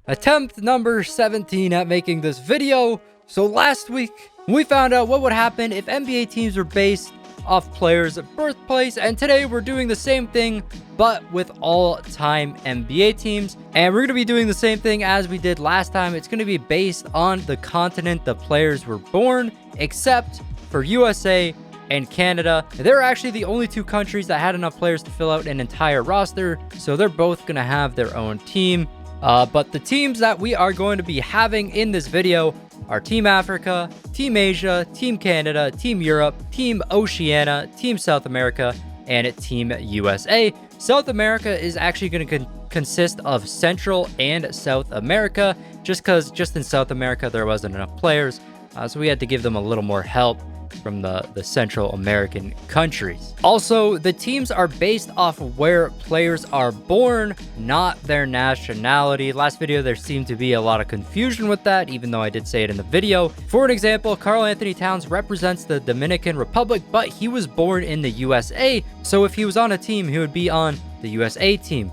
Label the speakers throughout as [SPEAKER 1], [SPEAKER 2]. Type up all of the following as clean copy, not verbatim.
[SPEAKER 1] Attempt number 17 at making this video. So last week, we found out what would happen if NBA teams were based off players' birthplace, and today we're doing the same thing, but with all-time NBA teams. And we're going to be doing the same thing as we did last time. It's going to be based on the continent the players were born, except for USA and Canada. They're actually the only two countries that had enough players to fill out an entire roster, so they're both going to have their own team. But the teams that we are going to be having in this video are Team Africa, Team Asia, Team Canada, Team Europe, Team Oceania, Team South America, and Team USA. South America is actually going to consist of Central and South America, just because in South America there wasn't enough players, so we had to give them a little more help from the Central American countries. Also, the teams are based off of where players are born, not their nationality. Last video, there seemed to be a lot of confusion with that, even though I did say it in the video. For an example, Karl Anthony Towns represents the Dominican Republic, but he was born in the USA, so if he was on a team, he would be on the USA team.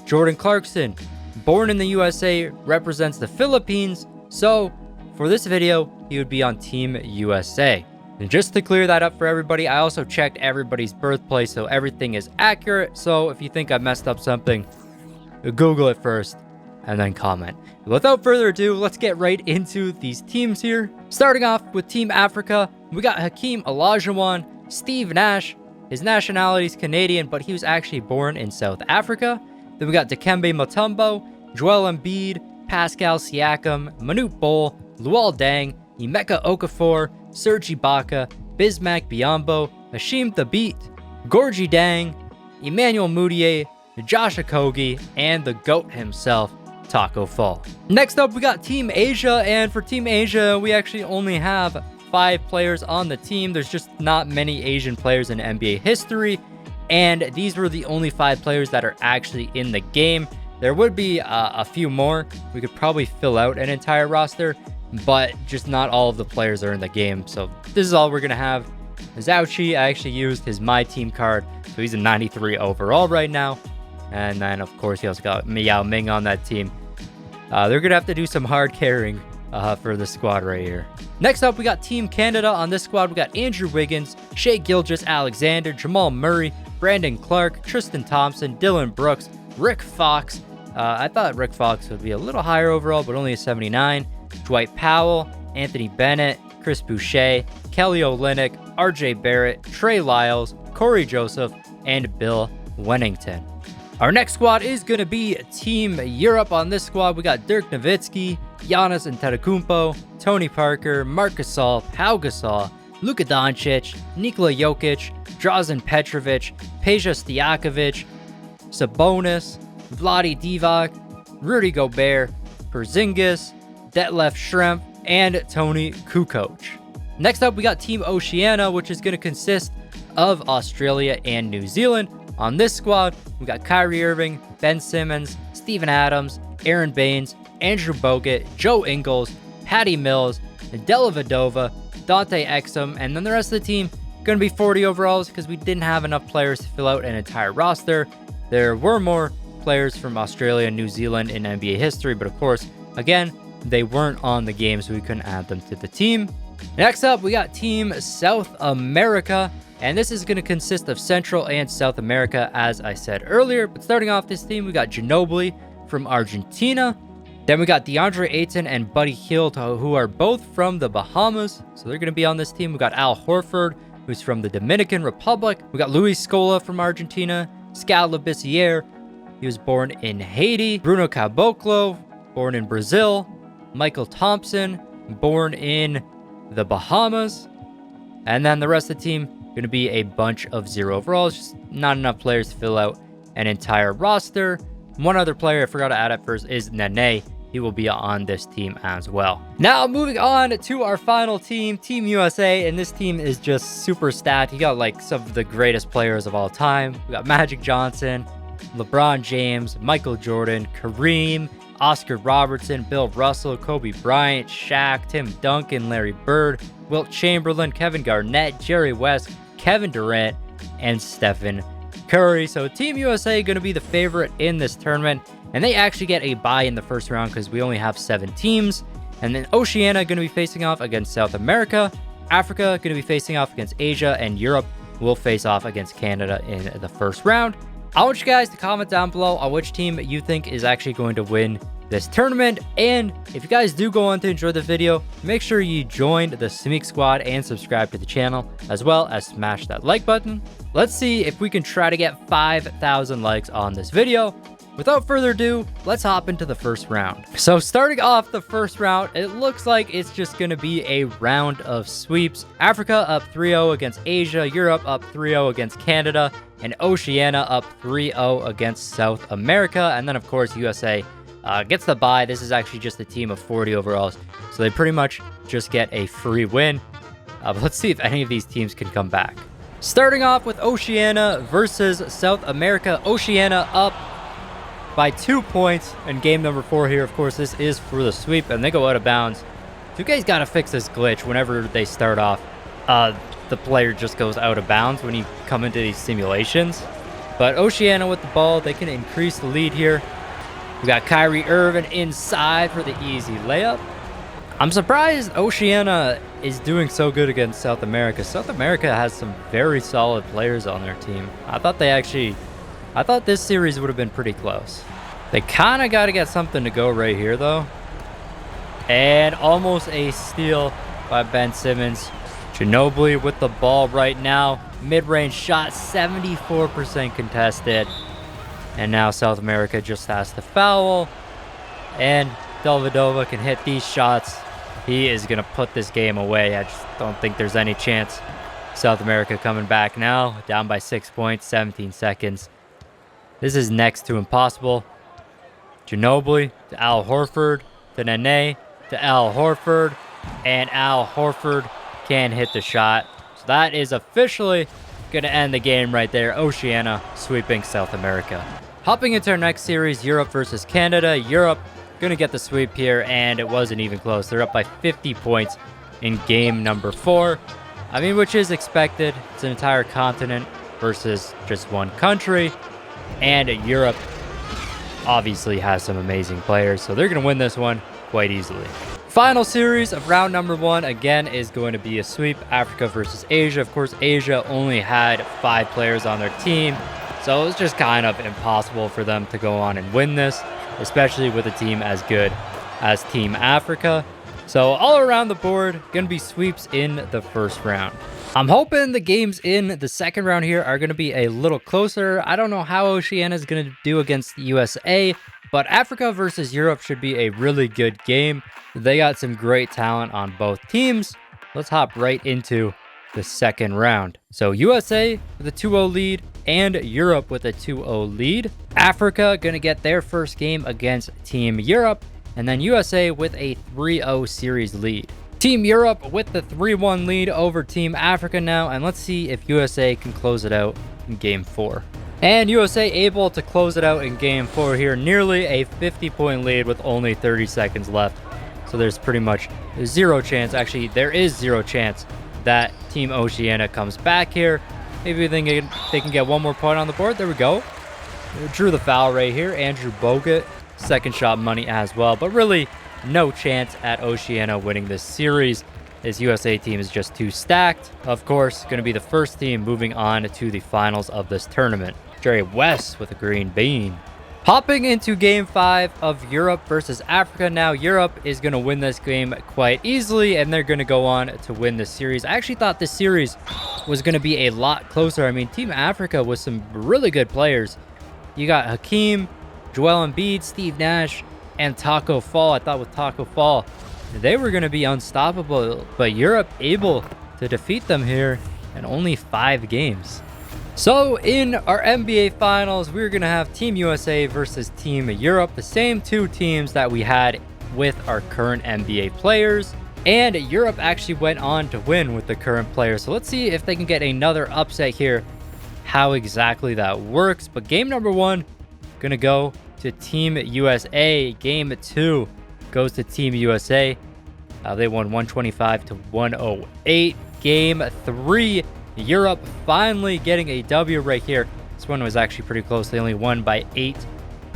[SPEAKER 1] Jordan Clarkson, born in the USA, represents the Philippines, so for this video, he would be on Team USA. And just to clear that up for everybody, I also checked everybody's birthplace, so everything is accurate. So if you think I messed up something, Google it first and then comment. Without further ado, let's get right into these teams here. Starting off with Team Africa, we got Hakeem Olajuwon, Steve Nash. His nationality is Canadian, but he was actually born in South Africa. Then we got Dikembe Mutombo, Joel Embiid, Pascal Siakam, Manute Bol, Luol Deng, Emeka Okafor, Serge Ibaka, Bismack Biyombo, Hashim Thabit, Gorgie Dang, Emmanuel Mudiay, Josh Okogie, and the GOAT himself, Taco Fall. Next up, we got Team Asia, and for Team Asia, we actually only have 5 players on the team. There's just not many Asian players in NBA history, and these were the only 5 players that are actually in the game. There would be a few more. We could probably fill out an entire roster, but just not all of the players are in the game. So this is all we're going to have. Zauchi, I actually used his My Team card, so he's a 93 overall right now. And then, of course, he also got Yao Ming on that team. They're going to have to do some hard carrying for the squad right here. Next up, we got Team Canada. On this squad, we got Andrew Wiggins, Shai Gilgeous-Alexander, Jamal Murray, Brandon Clark, Tristan Thompson, Dylan Brooks, Rick Fox. I thought Rick Fox would be a little higher overall, but only a 79. Dwight Powell, Anthony Bennett, Chris Boucher, Kelly Olynyk, RJ Barrett, Trey Lyles, Corey Joseph, and Bill Wennington. Our next squad is going to be Team Europe. On this squad, we got Dirk Nowitzki, Giannis Antetokounmpo, Tony Parker, Marc Gasol, Pau Gasol, Luka Doncic, Nikola Jokic, Drazen Petrovic, Peja Stojakovic, Sabonis, Vlade Divac, Rudy Gobert, Porzingis, Detlef Schrempf, and Tony Kukoc. Next up, we got Team Oceania, which is going to consist of Australia and New Zealand. On this squad, we got Kyrie Irving, Ben Simmons, Steven Adams, Aaron Baines, Andrew Bogut, Joe Ingles, Patty Mills, Della Vadova, Dante Exum, and then the rest of the team going to be 40 overalls because we didn't have enough players to fill out an entire roster. There were more players from Australia and New Zealand in NBA history, but of course, again, they weren't on the game, so we couldn't add them to the team. Next up, we got Team South America, and this is going to consist of Central and South America, as I said earlier. But starting off this team, we got Ginobili from Argentina. Then we got DeAndre Ayton and Buddy Hield, who are both from the Bahamas, so they're going to be on this team. We got Al Horford, who's from the Dominican Republic. We got Luis Scola from Argentina, Skal Labissiere, he was born in Haiti, Bruno Caboclo, born in Brazil, Michael Thompson, born in the Bahamas, and then the rest of the team going to be a bunch of 0 overalls, just not enough players to fill out an entire roster. One other player I forgot to add at first is Nene. He will be on this team as well. Now moving on to our final team, Team USA, and this team is just super stacked. You got like some of the greatest players of all time. We got Magic Johnson, LeBron James, Michael Jordan, Kareem, Oscar Robertson, Bill Russell, Kobe Bryant, Shaq, Tim Duncan, Larry Bird, Wilt Chamberlain, Kevin Garnett, Jerry West, Kevin Durant, and Stephen Curry. So Team USA going to be the favorite in this tournament. and they actually get a bye in the first round because we only have 7 teams. And then Oceania going to be facing off against South America. Africa going to be facing off against Asia, and Europe will face off against Canada in the first round. I want you guys to comment down below on which team you think is actually going to win this tournament. And if you guys do go on to enjoy the video, make sure you join the Smequle squad and subscribe to the channel, as well as smash that like button. Let's see if we can try to get 5,000 likes on this video. Without further ado, let's hop into the first round. So starting off the first round, it looks like it's just going to be a round of sweeps. Africa up 3-0 against Asia, Europe up 3-0 against Canada, and Oceania up 3-0 against South America. And then, of course, USA gets the bye. This is actually just a team of 40 overalls, so they pretty much just get a free win. But let's see if any of these teams can come back. Starting off with Oceania versus South America. Oceania up by 2 points in game number 4 here. Of course, this is for the sweep, and they go out of bounds. You guys got to fix this glitch whenever they start off. The player just goes out of bounds when you come into these simulations. But Oceania with the ball, they can increase the lead here. We got Kyrie Irving inside for the easy layup. I'm surprised Oceania is doing so good against South America. South America has some very solid players on their team. I thought this series would have been pretty close. They kind of got to get something to go right here, though. And almost a steal by Ben Simmons. Ginobili with the ball right now. Mid-range shot, 74% contested. And now South America just has to foul. And Delvedova can hit these shots. He is going to put this game away. I just don't think there's any chance. South America coming back now. Down by 6 points, 17 seconds. This is next to impossible. Ginobili to Al Horford, to Nene, to Al Horford, and Al Horford can hit the shot. So that is officially going to end the game right there. Oceania sweeping South America. Hopping into our next series, Europe versus Canada. Europe going to get the sweep here, and it wasn't even close. They're up by 50 points in game number 4. I mean, which is expected. It's an entire continent versus just one country. And Europe obviously has some amazing players, so they're going to win this one quite easily. Final series of round number 1, again, is going to be a sweep. Africa versus Asia. Of course, Asia only had 5 players on their team, so it was just kind of impossible for them to go on and win this, especially with a team as good as Team Africa. So all around the board, going to be sweeps in the first round. I'm hoping the games in the second round here are going to be a little closer. I don't know how Oceania is going to do against the USA, but Africa versus Europe should be a really good game. They got some great talent on both teams. Let's hop right into the second round. So USA with a 2-0 lead and Europe with a 2-0 lead. Africa going to get their first game against Team Europe, and then USA with a 3-0 series lead. Team Europe with the 3-1 lead over Team Africa now, and let's see if USA can close it out in game 4. And USA able to close it out in game 4 here, nearly a 50-point lead with only 30 seconds left. So there's pretty much zero chance, actually there is zero chance that Team Oceania comes back here. Maybe they can get one more point on the board. There we go. Drew the foul right here. Andrew Bogut, second shot money as well, but really no chance at Oceania winning this series. This USA team is just too stacked. Of course, going to be the first team moving on to the finals of this tournament. Jerry West with a green bean. Hopping into game 5 of Europe versus Africa. Now, Europe is going to win this game quite easily, and they're going to go on to win this series. I actually thought this series was going to be a lot closer. I mean, Team Africa with some really good players. You got Hakeem, Joel Embiid, Steve Nash, and Taco Fall. I thought with Taco Fall, they were going to be unstoppable, but Europe able to defeat them here in only 5 games. So in our NBA Finals, we're going to have Team USA versus Team Europe, the same 2 teams that we had with our current NBA players. And Europe actually went on to win with the current players. So let's see if they can get another upset here, how exactly that works. But game number 1, going to go to Team USA. Game 2 goes to Team USA. They won 125 to 108. Game 3, Europe finally getting a W right here. This one was actually pretty close. They only won by 8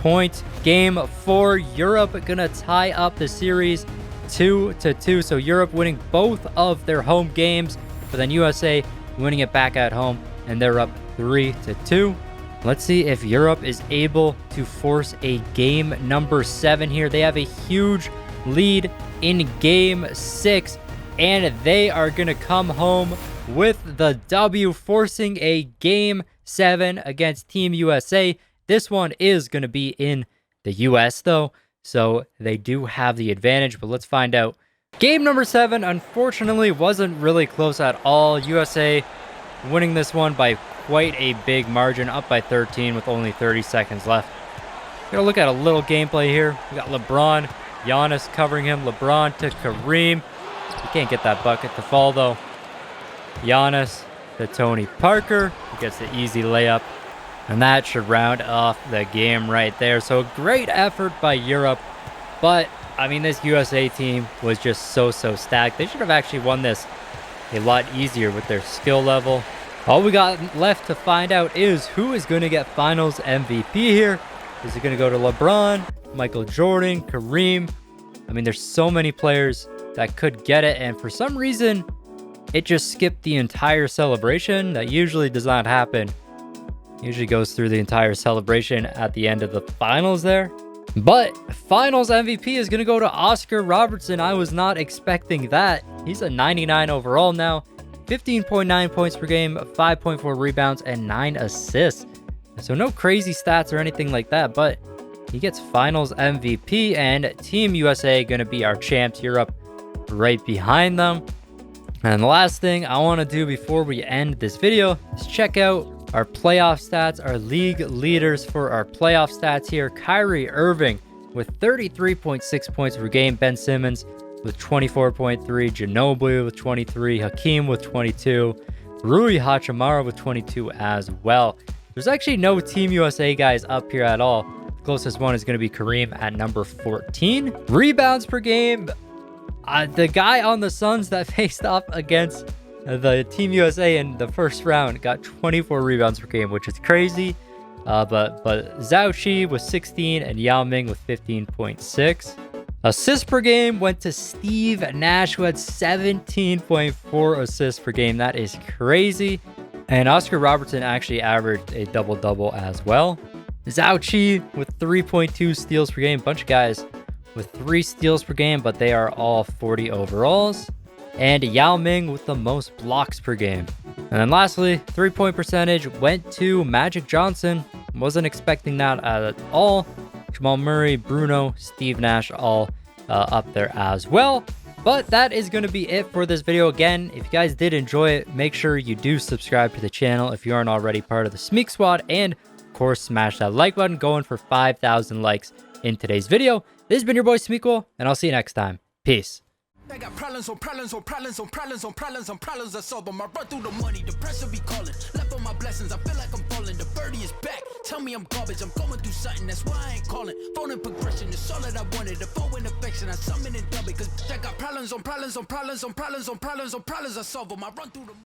[SPEAKER 1] point game for Europe. Gonna tie up the series 2-2. So Europe winning both of their home games, but then USA winning it back at home, and they're up 3-2. Let's see if Europe is able to force a game number 7 here. They have a huge lead in game 6, and they are going to come home with the W, forcing a game 7 against Team USA. This one is going to be in the US though, so they do have the advantage, but let's find out. Game number 7, unfortunately, wasn't really close at all. USA winning this one by quite a big margin, up by 13 with only 30 seconds left. Gonna look at a little gameplay here. We got LeBron, Giannis covering him. LeBron to Kareem. He can't get that bucket to fall though. Giannis to Tony Parker. He gets the easy layup. And that should round off the game right there. So a great effort by Europe. But, I mean, this USA team was just so stacked. They should have actually won this a lot easier with their skill level. All we got left to find out is who is going to get Finals MVP here. Is it going to go to LeBron, Michael Jordan, Kareem? I mean, there's so many players that could get it, and for some reason, it just skipped the entire celebration. That usually does not happen. It usually goes through the entire celebration at the end of the finals there. But Finals MVP is going to go to Oscar Robertson. I was not expecting that. He's a 99 overall now. 15.9 points per game, 5.4 rebounds, and 9 assists. So no crazy stats or anything like that, but he gets Finals MVP, and Team USA going to be our champs. Europe right behind them. And the last thing I want to do before we end this video is check out our playoff stats, our league leaders for our playoff stats here. Kyrie Irving with 33.6 points per game. Ben Simmons with 24.3, Ginobili with 23, Hakeem with 22, Rui Hachimura with 22 as well. There's actually no Team USA guys up here at all. The closest one is going to be Kareem at number 14. Rebounds per game. The guy on the Suns that faced off against the Team USA in the first round got 24 rebounds per game, which is crazy. But Zhao Qi with 16 and Yao Ming with 15.6. Assists per game went to Steve Nash, who had 17.4 assists per game. That is crazy. And Oscar Robertson actually averaged a double-double as well. Zhao Qi with 3.2 steals per game. Bunch of guys with 3 steals per game, but they are all 40 overalls. And Yao Ming with the most blocks per game. And then lastly, 3-point percentage went to Magic Johnson. Wasn't expecting that at all. Jamal Murray, Bruno, Steve Nash, all up there as well. But that is going to be it for this video. Again, if you guys did enjoy it, make sure you do subscribe to the channel if you aren't already part of the Smeek Squad. And, of course, smash that like button, going for 5,000 likes in today's video. This has been your boy Smequle, and I'll see you next time. Peace.
[SPEAKER 2] I got problems on problems on problems on problems on problems on problems I solve them. I run through the money, the pressure be calling. Left on my blessings, I feel like I'm falling. The birdie is back. Tell me I'm garbage. I'm going through something, that's why I ain't calling. Phone and progression, it's all that I wanted. The phone in affection, I summon and dub it. Cause I got problems on problems on problems on problems on problems on problems I solve them. I run through the